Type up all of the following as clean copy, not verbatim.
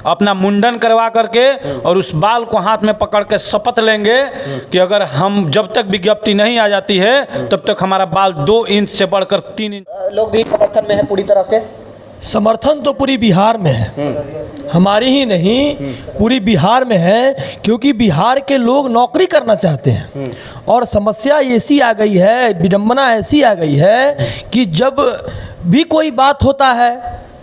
अपना मुंडन करवा करके और उस बाल को हाथ में पकड़ के शपथ लेंगे कि अगर हम जब तक विज्ञप्ति नहीं आ जाती है तब तक हमारा बाल 2 इंच से बढ़कर 3 इंच। लोग भी समर्थन में है पूरी तरह से। समर्थन तो पूरी बिहार में है, हमारी ही नहीं पूरी बिहार में है, क्योंकि बिहार के लोग नौकरी करना चाहते हैं। और समस्या ऐसी आ गई है, विडंबना ऐसी आ गई है कि जब भी कोई बात होता है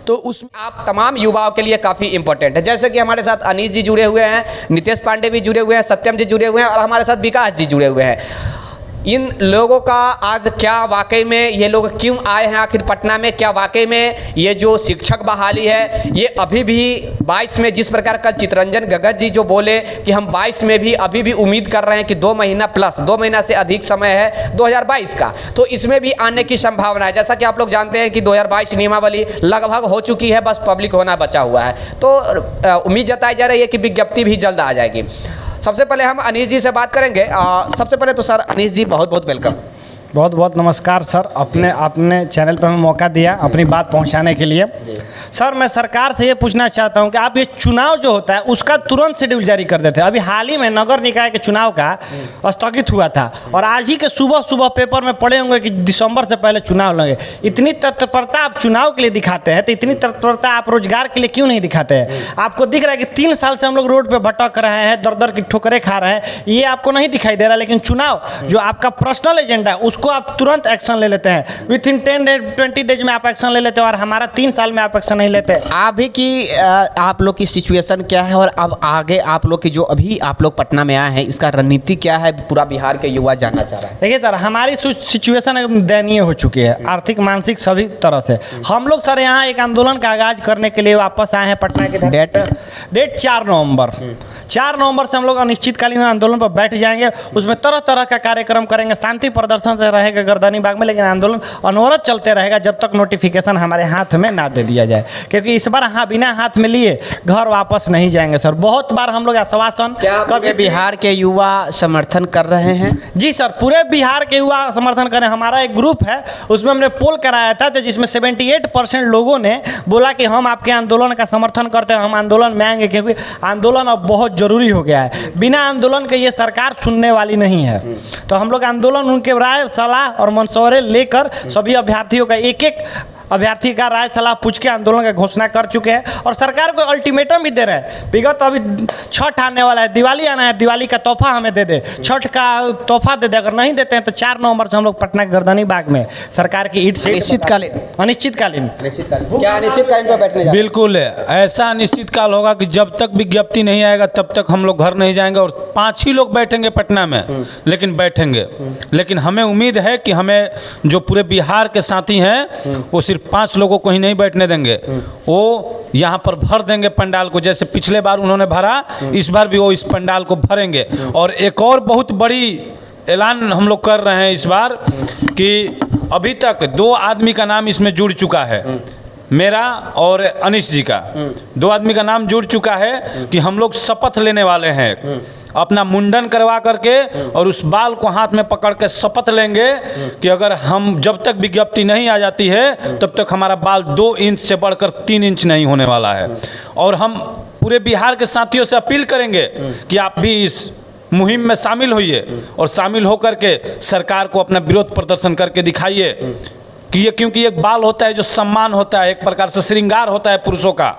तो उस आप तमाम युवाओं के लिए काफ़ी इंपॉर्टेंट है। जैसे कि हमारे साथ अनीश जी जुड़े हुए हैं, नितेश पांडे भी जुड़े हुए हैं, सत्यम जी जुड़े हुए हैं और हमारे साथ विकास जी जुड़े हुए हैं। इन लोगों का आज क्या वाकई में ये लोग क्यों आए हैं आखिर पटना में, क्या वाकई में ये जो शिक्षक बहाली है ये अभी भी 22 में, जिस प्रकार कल चितरंजन गगत जी जो बोले कि हम 22 में भी अभी भी उम्मीद कर रहे हैं कि 2 महीना प्लस 2 महीना से अधिक समय है 2022 का, तो इसमें भी आने की संभावना है। जैसा कि आप लोग जानते हैं कि 2022 नियमावली लगभग हो चुकी है, बस पब्लिक होना बचा हुआ है। तो उम्मीद जताई जा रही है कि विज्ञप्ति भी जल्द आ जाएगी। सबसे पहले हम अनीश जी से बात करेंगे। सबसे पहले तो सर अनीश जी बहुत बहुत वेलकम। बहुत बहुत नमस्कार सर, अपने चैनल पर हमें मौका दिया अपनी बात पहुंचाने के लिए। सर मैं सरकार से ये पूछना चाहता हूं कि आप ये चुनाव जो होता है उसका तुरंत शेड्यूल जारी कर देते हैं। अभी हाल ही में नगर निकाय के चुनाव का स्थगित हुआ था और आज ही के सुबह सुबह पेपर में पढ़े होंगे कि दिसंबर से पहले चुनाव लगे। इतनी तत्परता आप चुनाव के लिए दिखाते हैं तो इतनी तत्परता आप रोजगार के लिए क्यों नहीं दिखाते हैं? आपको दिख रहा है कि 3 साल से हम लोग रोड पर भटक रहे हैं, दर दर की ठोकरें खा रहे हैं, ये आपको नहीं दिखाई दे रहा। लेकिन चुनाव जो आपका पर्सनल एजेंडा है उसको आप तुरंत एक्शन ले लेते हैं। विथ इन 10-20 डेज में आप एक्शन ले लेते हैं और हमारा 3 साल में आप एक्शन नहीं लेते। अभी की आप लोग की सिचुएशन क्या है और अब आगे आप लोग की जो अभी आप लोग पटना में आए हैं इसका रणनीति क्या है, पूरा बिहार के युवा जानना चाह रहा है। देखिए सर, हमारी सिचुएशन एकदम दयनीय हो चुकी है, आर्थिक मानसिक सभी तरह से। हम लोग सर यहाँ एक आंदोलन का आगाज करने के लिए वापस आए हैं पटना के। डेट 4 नवंबर 4 नवंबर से हम लोग अनिश्चितकालीन आंदोलन पर बैठ जाएंगे। उसमें तरह तरह का कार्यक्रम करेंगे, शांति प्रदर्शन से रहेगा गर्दनी बाग में, लेकिन आंदोलन अनवरत चलते रहेगा जब तक नोटिफिकेशन हमारे हाथ में ना दे दिया जाए। क्योंकि इस बार बिना हाथ में लिए घर वापस नहीं जाएंगे सर। बहुत बार हम लोग आश्वासन, पूरे बिहार के युवा समर्थन कर रहे हैं? जी सर, पूरे बिहार के युवा समर्थन कर रहे हैं। हमारा एक ग्रुप है, उसमें हमने पोल कराया था तो जिसमें 78% लोगों ने बोला कि हम आपके आंदोलन का समर्थन करते हैं, हम आंदोलन में आएंगे, क्योंकि आंदोलन अब बहुत जरूरी हो गया है। बिना आंदोलन के ये सरकार सुनने वाली नहीं है। तो हम लोग आंदोलन, उनके राय सलाह और मशवरे लेकर सभी अभ्यर्थियों का एक अभ्यर्थी का राय सलाह पूछ के आंदोलन का घोषणा कर चुके हैं और सरकार को अल्टीमेटम भी दे रहे हैं। विगत अभी छठ आने वाला है, दिवाली आना है, दिवाली का तोहफा हमें दे दे, छठ का तोहफा दे दे। अगर नहीं देते हैं तो 4 नवंबर से हम लोग पटना गर्दनी बाग में सरकार की ईंट से अनिश्चितकालीन क्या अनिश्चितकालीन पर बैठने? बिल्कुल ऐसा अनिश्चितकाल होगा कि जब तक विज्ञप्ति नहीं आएगा तब तक हम लोग घर नहीं जाएंगे और 5 ही लोग बैठेंगे पटना में, लेकिन बैठेंगे। लेकिन हमें उम्मीद है कि हमें जो पूरे बिहार के साथी हैं वो सिर्फ 5 लोगों को ही नहीं बैठने देंगे, वो यहाँ पर भर देंगे पंडाल को। जैसे पिछले बार उन्होंने भरा, इस बार भी वो इस पंडाल को भरेंगे। और एक और बहुत बड़ी ऐलान हम लोग कर रहे हैं इस बार कि अभी तक 2 आदमी का नाम इसमें जुड़ चुका है, मेरा और अनीश जी का 2 आदमी का नाम जुड़ चुका है कि हम लोग शपथ लेने वाले हैं, अपना मुंडन करवा करके और उस बाल को हाथ में पकड़ के शपथ लेंगे कि अगर हम जब तक विज्ञप्ति नहीं आ जाती है तब तक हमारा बाल 2 इंच से बढ़कर 3 इंच नहीं होने वाला है। और हम पूरे बिहार के साथियों से अपील करेंगे कि आप भी इस मुहिम में शामिल होइए और शामिल होकर के सरकार को अपना विरोध प्रदर्शन करके दिखाइए कि ये, क्योंकि एक बाल होता है जो सम्मान होता है, एक प्रकार से श्रृंगार होता है पुरुषों का,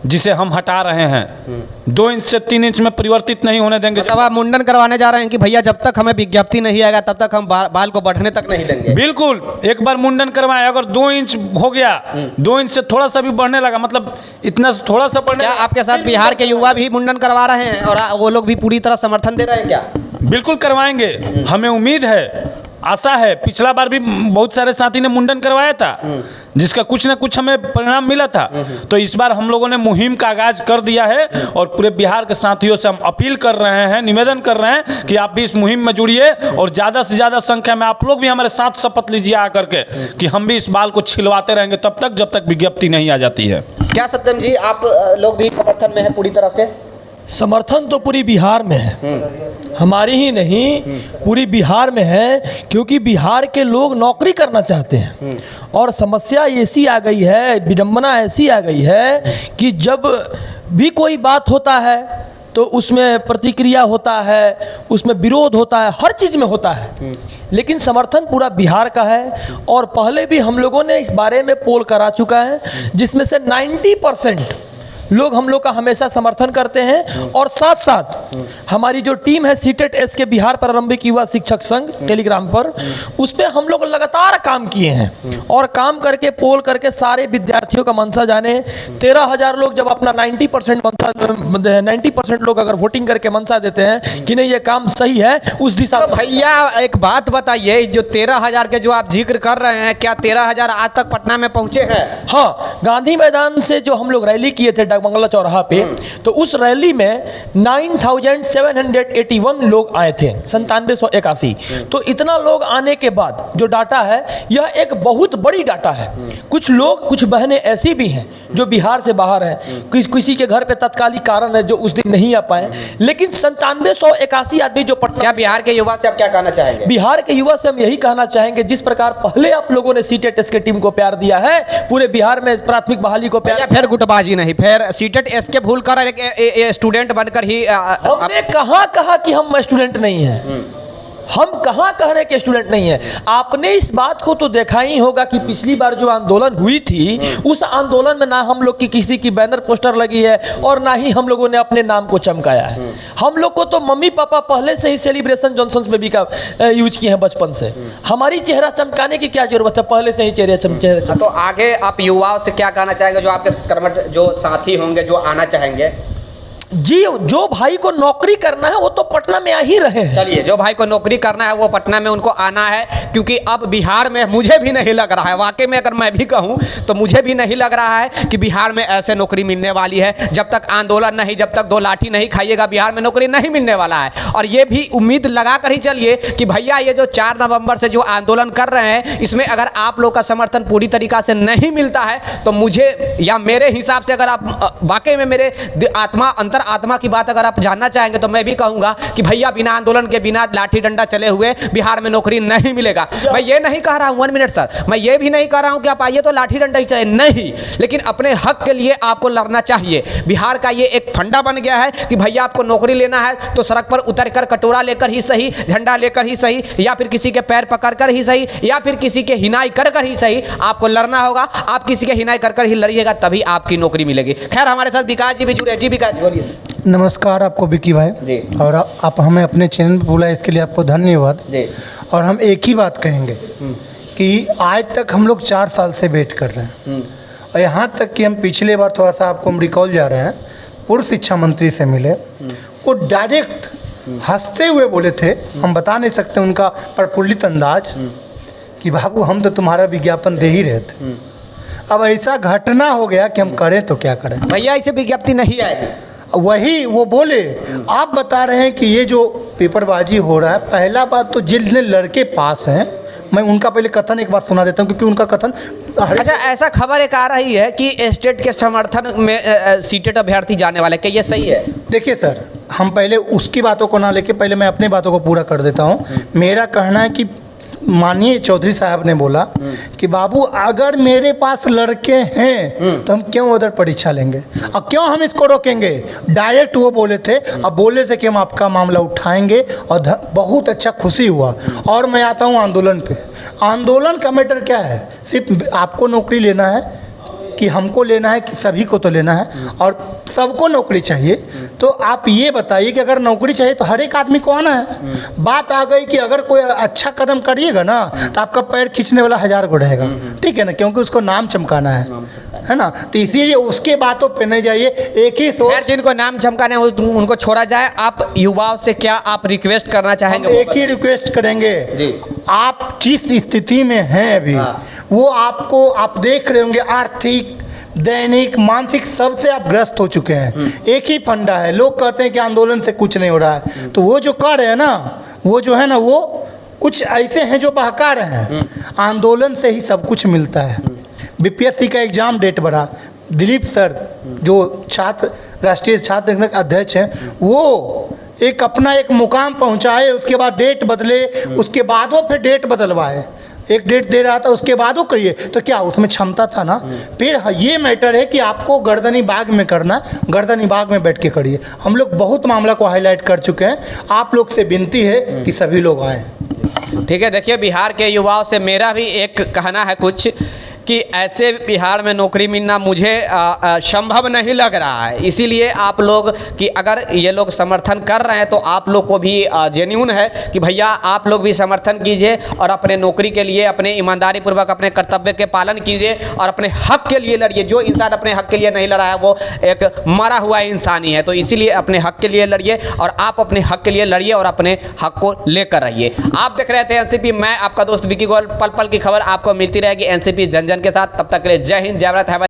जिसे हम हटा रहे हैं। 2 इंच से 3 इंच में परिवर्तित नहीं होने देंगे। मतलब आप मुंडन करवाने जा रहे हैं कि भैया जब तक हमें विज्ञप्ति नहीं आएगा तब तक हम बाल को बढ़ने तक नहीं देंगे? बिल्कुल, एक बार मुंडन करवाए, अगर 2 इंच हो गया, 2 इंच से थोड़ा सा भी बढ़ने लगा, मतलब इतना थोड़ा सा बढ़ने, क्या आपके साथ बिहार के युवा भी मुंडन करवा रहे हैं और वो लोग भी पूरी तरह समर्थन दे रहे हैं क्या? बिल्कुल करवाएंगे, हमें उम्मीद है, आशा है। पिछला बार भी बहुत सारे साथी ने मुंडन करवाया था जिसका कुछ ना कुछ हमें परिणाम मिला था। तो इस बार हम लोगों ने मुहिम का आगाज कर दिया है और पूरे बिहार के साथियों से हम अपील कर रहे हैं, निवेदन कर रहे हैं कि आप भी इस मुहिम में जुड़िए और ज़्यादा से ज़्यादा संख्या में आप लोग भी हमारे साथ शपथ लीजिए आकर के कि हम भी इस बाल को छिलवाते रहेंगे तब तक जब तक विज्ञप्ति नहीं आ जाती है। क्या सत्यम जी आप लोग भी समर्थन में है पूरी तरह से? समर्थन तो पूरी बिहार में है, हमारी ही नहीं पूरी बिहार में है, क्योंकि बिहार के लोग नौकरी करना चाहते हैं। और समस्या ऐसी आ गई है, विडंबना ऐसी आ गई है कि जब भी कोई बात होता है तो उसमें प्रतिक्रिया होता है, उसमें विरोध होता है, हर चीज़ में होता है। लेकिन समर्थन पूरा बिहार का है। और पहले भी हम लोगों ने इस बारे में पोल करा चुका है, जिसमें से 90% लोग हम लोग का हमेशा समर्थन करते हैं। और साथ साथ हमारी जो टीम है सीटेट एस के बिहार प्रारंभिक युवा शिक्षक संघ टेलीग्राम पर, उस पर हम लोग लगातार काम किए हैं और काम करके पोल करके सारे विद्यार्थियों का मंशा जाने। 13,000 लोग जब अपना 90% लोग अगर वोटिंग करके मंशा देते हैं कि नहीं ये काम सही है, उस दिशा तो भैया एक बात बताइए, जो 13,000 के जो आप जिक्र कर रहे हैं, क्या 13,000 आज तक पटना में पहुंचे हैं? हाँ, गांधी मैदान से जो हम लोग रैली किए थे डाकबंगला चौराहा पे, तो उस रैली में 9,781 लोग आए थे, 9781। तो इतना लोग आने के बाद जो डाटा है, यह एक बहुत बड़ी डाटा है। कुछ लोग, कुछ बहनें ऐसी भी हैं जो बिहार से बाहर हैं, किसी के घर पे तत्कालिक कारण है जो उस दिन नहीं आ पाए, लेकिन 9781 आदमी जो पटना। क्या बिहार के युवा से आप क्या कहना चाहेंगे? बिहार के युवा से हम यही कहना चाहेंगे, जिस प्रकार पहले आप लोगों ने सीटेट एस के टीम को प्यार दिया है, पूरे बिहार में प्राथमिक बहाली को प्यार। फिर गुटबाजी नहीं, फिर सीटेट एस के भूल कर एक स्टूडेंट बनकर ही हमने कहाँ कहा कि हम स्टूडेंट नहीं हैं? हम कहाँ कह रहे कि स्टूडेंट नहीं है? आपने इस बात को तो देखा ही होगा कि पिछली बार जो आंदोलन हुई थी, उस आंदोलन में ना हम लोग की किसी की बैनर पोस्टर लगी है और ना ही हम लोगों ने अपने नाम को चमकाया है। हम लोग को तो मम्मी पापा पहले से ही सेलिब्रेशन जॉनसन बेबी का यूज किए हैं बचपन से। हमारी चेहरा चमकाने की क्या जरूरत है? पहले से ही चेहरा चमके। तो आगे आप युवाओं से क्या कहना चाहेंगे, जो आपके कर्मठ जो साथी होंगे, जो आना चाहेंगे? जी, जो भाई को नौकरी करना है वो तो पटना में आ ही रहे हैं। चलिए, जो भाई को नौकरी करना है वो पटना में उनको आना है, क्योंकि अब बिहार में मुझे भी नहीं लग रहा है, वाकई में अगर मैं भी कहूँ तो मुझे भी नहीं लग रहा है कि बिहार में ऐसे नौकरी मिलने वाली है। जब तक आंदोलन नहीं, जब तक 2 लाठी नहीं खाइएगा, बिहार में नौकरी नहीं मिलने वाला है। और ये भी उम्मीद लगा कर ही चलिए कि भैया ये जो 4 नवंबर से जो आंदोलन कर रहे हैं, इसमें अगर आप लोग का समर्थन पूरी तरीका से नहीं मिलता है तो मुझे या मेरे हिसाब से, अगर आप वाकई में मेरे आत्मा अंतर आत्मा की बात अगर आप जानना चाहेंगे, तो मैं भी कहूंगा कि भैया बिना आंदोलन के, बिना लाठी डंडा चले हुए बिहार में नौकरी नहीं मिलेगा। मैं ये नहीं कह रहा हूं, 1 मिनट सर, मैं ये भी नहीं कह रहा हूं कि आप आइए तो लाठी डंडा ही चले, नहीं, लेकिन अपने हक के लिए आपको लड़ना चाहिए। बिहार का ये एक फंडा बन गया है कि भैया आपको नौकरी लेना है तो सड़क पर उतर कर कटोरा लेकर ही सही, झंडा लेकर ही सही, या फिर किसी के पैर पकड़ कर ही सही, या फिर किसी के हिनाई कर कर ही सही, आपको लड़ना होगा। आप किसी के हिनाई कर कर ही लड़िएगा, तभी आपकी नौकरी मिलेगी। खैर, हमारे साथ विकास जी भी जुड़े। जी विकास जी, बोलिए। नमस्कार आपको विकी भाई जी। और आप हमें अपने चैनल पर बुलाए, इसके लिए आपको धन्यवाद जी। और हम एक ही बात कहेंगे कि आज तक हम लोग 4 साल से वेट कर रहे हैं, और यहाँ तक कि हम पिछले बार थोड़ा सा आपको हम रिकॉल जा रहे हैं, पूर्व शिक्षा मंत्री से मिले, वो डायरेक्ट हंसते हुए बोले थे, हम बता नहीं सकते उनका प्रफुल्लित अंदाज, कि बाबू हम तो तुम्हारा विज्ञापन दे ही रहे थे। अब ऐसा घटना हो गया कि हम करें तो क्या करें भैया, इसे विज्ञप्ति नहीं आएगी। वही वो बोले, आप बता रहे हैं कि ये जो पेपरबाजी हो रहा है, पहला बात तो जितने लड़के पास हैं, मैं उनका पहले कथन एक बात सुना देता हूँ, क्योंकि उनका कथन। अच्छा, ऐसा खबर एक आ रही है कि स्टेट के समर्थन में सीटेट अभ्यर्थी जाने वाले, क्या ये सही है? देखिए सर, हम पहले उसकी बातों को ना लेके पहले मैं अपनी बातों को पूरा कर देता हूँ। मेरा कहना है कि माननीय चौधरी साहब ने बोला कि बाबू अगर मेरे पास लड़के हैं तो हम क्यों उधर परीक्षा लेंगे और क्यों हम इसको रोकेंगे। डायरेक्ट वो बोले थे, अब बोले थे कि हम आपका मामला उठाएंगे, और बहुत अच्छा खुशी हुआ। और मैं आता हूँ आंदोलन पे। आंदोलन का मैटर क्या है? सिर्फ आपको नौकरी लेना है कि हमको लेना है कि सभी को तो लेना है, और सबको नौकरी चाहिए। तो आप ये बताइए कि अगर नौकरी चाहिए तो हर एक आदमी को आना है। बात आ गई कि अगर कोई अच्छा कदम करिएगा ना तो आपका पैर खींचने वाला 1000 को रहेगा, ठीक है ना, क्योंकि उसको नाम चमकाना है ना। तो इसीलिए उसके बातों पे नहीं जाइए, एक ही सोच। जिनको नाम चमकाने हैं उनको छोड़ा जाए। आप युवाओं से क्या आप रिक्वेस्ट करना चाहेंगे? एक ही रिक्वेस्ट करेंगे जी। आप जिस स्थिति में हैं अभी, वो आपको, आप देख रहे होंगे, आर्थिक, दैनिक, मानसिक सबसे आप ग्रस्त हो चुके हैं। एक ही फंडा है, लोग कहते हैं कि आंदोलन से कुछ नहीं हो रहा है, तो वो जो कर रहे हैं ना, वो जो है ना, वो कुछ ऐसे हैं जो बहका रहे हैं। आंदोलन से ही सब कुछ मिलता है। बीपीएससी का एग्ज़ाम डेट बढ़ा, दिलीप सर जो छात्र राष्ट्रीय छात्र संघ के अध्यक्ष हैं, वो एक अपना एक मुकाम पहुंचाए, उसके बाद डेट बदले, उसके बाद वो फिर डेट बदलवाए, एक डेट दे रहा था उसके बाद वो करिए, तो क्या उसमें क्षमता था ना। फिर ये मैटर है कि आपको गर्दनी बाग में करना, गर्दनी बाग में बैठ के करिए। हम लोग बहुत मामला को हाईलाइट कर चुके हैं, आप लोग से विनती है कि सभी लोग आएँ। ठीक है, देखिए बिहार के युवाओं से मेरा भी एक कहना है कुछ कि ऐसे बिहार में नौकरी मिलना मुझे संभव नहीं लग रहा है। इसीलिए आप लोग कि अगर ये लोग समर्थन कर रहे हैं तो आप लोग को भी जेन्यून है कि भैया आप लोग भी समर्थन कीजिए और अपने नौकरी के लिए अपने ईमानदारी पूर्वक अपने कर्तव्य के पालन कीजिए और अपने हक के लिए लड़िए। जो इंसान अपने हक के लिए नहीं लड़ा है वो एक मरा हुआ इंसान ही है। तो इसीलिए अपने हक के लिए लड़िए और आप अपने हक के लिए लड़िए और अपने हक को लेकर रहिए। आप देख रहे थे एनसीपी, मैं आपका दोस्त विकी गोयल। पल पल की खबर आपको मिलती रहेगी एनसीपी जन जन के साथ। तब तक के लिए जय हिंद, जय भारत।